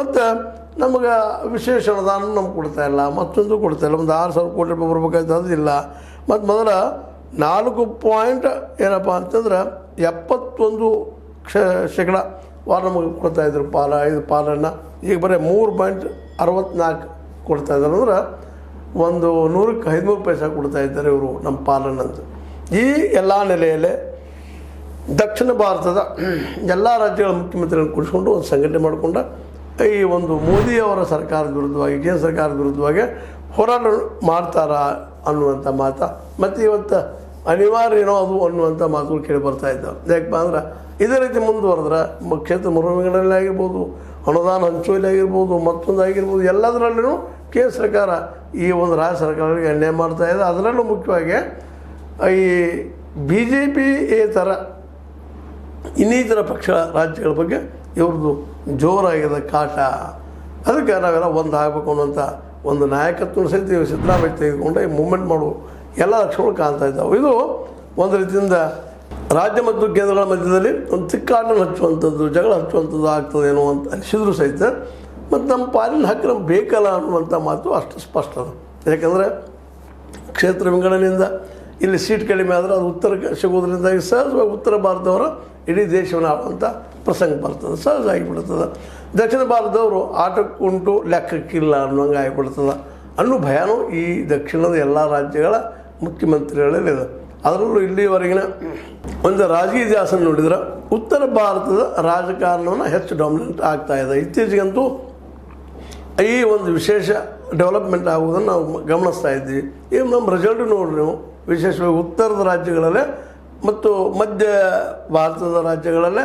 ಮತ್ತು ನಮಗೆ ವಿಶೇಷ ಅನುದಾನ ನಮ್ಗೆ ಕೊಡ್ತಾಯಿಲ್ಲ, ಮತ್ತೊಂದು ಕೊಡ್ತಾಯಿಲ್ಲ. ಒಂದು 6,000 ಕೋಟಿ ರೂಪಾಯಿ ಬರ್ಬೇಕಾಯ್ತು, ಅದಿಲ್ಲ. ಮತ್ತು ಮೊದಲ 4 ಪಾಯಿಂಟ್ ಏನಪ್ಪ ಅಂತಂದ್ರೆ 71% ವಾರ ನಮಗೆ ಕೊಡ್ತಾಯಿದ್ರು ಇದು ಪಾಲನ್ನು. ಈಗ ಬರೀ 3.64 ಕೊಡ್ತಾಯಿದ್ದಾರೆ. ಅಂದ್ರೆ ಒಂದು 100ಕ್ಕೆ 13 ಪೈಸೆ ಕೊಡ್ತಾಯಿದ್ದಾರೆ ಇವರು ನಮ್ಮ ಪಾಲನ್ನಂತ. ಈ ಎಲ್ಲ ನೆಲೆಯಲ್ಲೇ ದಕ್ಷಿಣ ಭಾರತದ ಎಲ್ಲ ರಾಜ್ಯಗಳ ಮುಖ್ಯಮಂತ್ರಿಗಳನ್ನು ಕೂಡಿಸ್ಕೊಂಡು ಒಂದು ಸಂಘಟನೆ ಮಾಡಿಕೊಂಡ ಈ ಒಂದು ಮೋದಿಯವರ ಸರ್ಕಾರದ ವಿರುದ್ಧವಾಗಿ, ಕೇಂದ್ರ ಸರ್ಕಾರದ ವಿರುದ್ಧವಾಗಿ ಹೋರಾಟ ಮಾಡ್ತಾರ ಅನ್ನುವಂಥ ಮಾತು ಮತ್ತು ಇವತ್ತು ಅನಿವಾರ್ಯ ಏನೋ ಅದು ಅನ್ನುವಂಥ ಮಾತುಗಳು ಕೇಳಿ ಬರ್ತಾ ಇದ್ದಾವೆ. ಯಾಕಪ್ಪ ಅಂದ್ರೆ ಇದೇ ರೀತಿ ಮುಂದುವರೆದ್ರೆ ಕ್ಷೇತ್ರ ಮರುವಿಂಗಡಣೆ ಆಗಿರ್ಬೋದು, ಅನುದಾನ ಹಂಚುವಳಿ ಆಗಿರ್ಬೋದು, ಮತ್ತೊಂದು ಆಗಿರ್ಬೋದು, ಎಲ್ಲದರಲ್ಲೂ ಕೇಂದ್ರ ಸರ್ಕಾರ ಈ ಒಂದು ರಾಜ್ಯ ಸರ್ಕಾರಗಳಿಗೆ ಅನ್ಯಾಯ ಮಾಡ್ತಾಯಿದೆ. ಅದರಲ್ಲೂ ಮುಖ್ಯವಾಗಿ ಈ BJP ಥರ ಇನ್ನಿತರ ಪಕ್ಷ ರಾಜ್ಯಗಳ ಬಗ್ಗೆ ಇವ್ರದ್ದು ಜೋರಾಗಿದೆ ಕಾಟ. ಅದಕ್ಕೆ ನಾವೆಲ್ಲ ಒಂದು ಆಗಬೇಕು ಅನ್ನೋಂಥ ಒಂದು ನಾಯಕತ್ವ ಸಹಿತ ಸಿದ್ದರಾಮಯ್ಯ ತೆಗೆದುಕೊಂಡು ಈ ಮೂವ್ಮೆಂಟ್ ಮಾಡುವ ಎಲ್ಲ ಲಕ್ಷಣಗಳು ಕಾಣ್ತಾ ಇದ್ದಾವೆ. ಇದು ಒಂದು ರೀತಿಯಿಂದ ರಾಜ್ಯ ಮತ್ತು ಕೇಂದ್ರಗಳ ಮಧ್ಯದಲ್ಲಿ ಒಂದು ತಿಕ್ಕಾಟನ್ನು ಹಚ್ಚುವಂಥದ್ದು, ಜಗಳ ಹಚ್ಚುವಂಥದ್ದು ಆಗ್ತದೇನೋ ಅಂತ ಅನಿಸಿದ್ರು ಸಹಿತ ಮತ್ತು ನಮ್ಮ ಪಾಲಿನ ಹಕ್ಕು ನಮ್ಗೆ ಬೇಕಲ್ಲ ಅನ್ನುವಂಥ ಮಾತು ಅಷ್ಟು ಸ್ಪಷ್ಟ ಅದು. ಯಾಕಂದರೆ ಕ್ಷೇತ್ರ ವಿಂಗಡಣೆಯಿಂದ ಇಲ್ಲಿ ಸೀಟ್ ಕಡಿಮೆ ಆದರೆ ಅದು ಉತ್ತರಕ್ಕೆ ಸಿಗೋದ್ರಿಂದಾಗಿ ಸಹಜವಾಗಿ ಉತ್ತರ ಭಾರತದವರು ಇಡೀ ದೇಶವನ್ನು ಆಡುವಂಥ ಪ್ರಸಂಗ ಬರ್ತದೆ, ಸಹಜ ಆಗಿಬಿಡ್ತದೆ. ದಕ್ಷಿಣ ಭಾರತದವರು ಆಟಕ್ಕುಂಟು ಲೆಕ್ಕಕ್ಕಿಲ್ಲ ಅನ್ನೋಂಗೆ ಆಗಿಬಿಡ್ತದೆ ಅನ್ನೋ ಭಯನೂ ಈ ದಕ್ಷಿಣದ ಎಲ್ಲ ರಾಜ್ಯಗಳ ಮುಖ್ಯಮಂತ್ರಿಗಳಲ್ಲಿದೆ. ಅದರಲ್ಲೂ ಇಲ್ಲಿವರೆಗಿನ ಒಂದು ರಾಜಕೀಯ ಇತಿಹಾಸ ನೋಡಿದ್ರೆ ಉತ್ತರ ಭಾರತದ ರಾಜಕಾರಣವನ್ನು ಹೆಚ್ಚು ಡಾಮಿನೆಂಟ್ ಆಗ್ತಾಯಿದೆ. ಇತ್ತೀಚೆಗಂತೂ ಈ ಒಂದು ವಿಶೇಷ ಡೆವಲಪ್ಮೆಂಟ್ ಆಗುವುದನ್ನು ನಾವು ಗಮನಿಸ್ತಾ ಇದ್ದೀವಿ. ಈಗ ನಮ್ಮ ರಿಸಲ್ಟ್ ನೋಡ್ರಿ ನೀವು, ವಿಶೇಷವಾಗಿ ಉತ್ತರದ ರಾಜ್ಯಗಳಲ್ಲೇ ಮತ್ತು ಮಧ್ಯ ಭಾರತದ ರಾಜ್ಯಗಳಲ್ಲೇ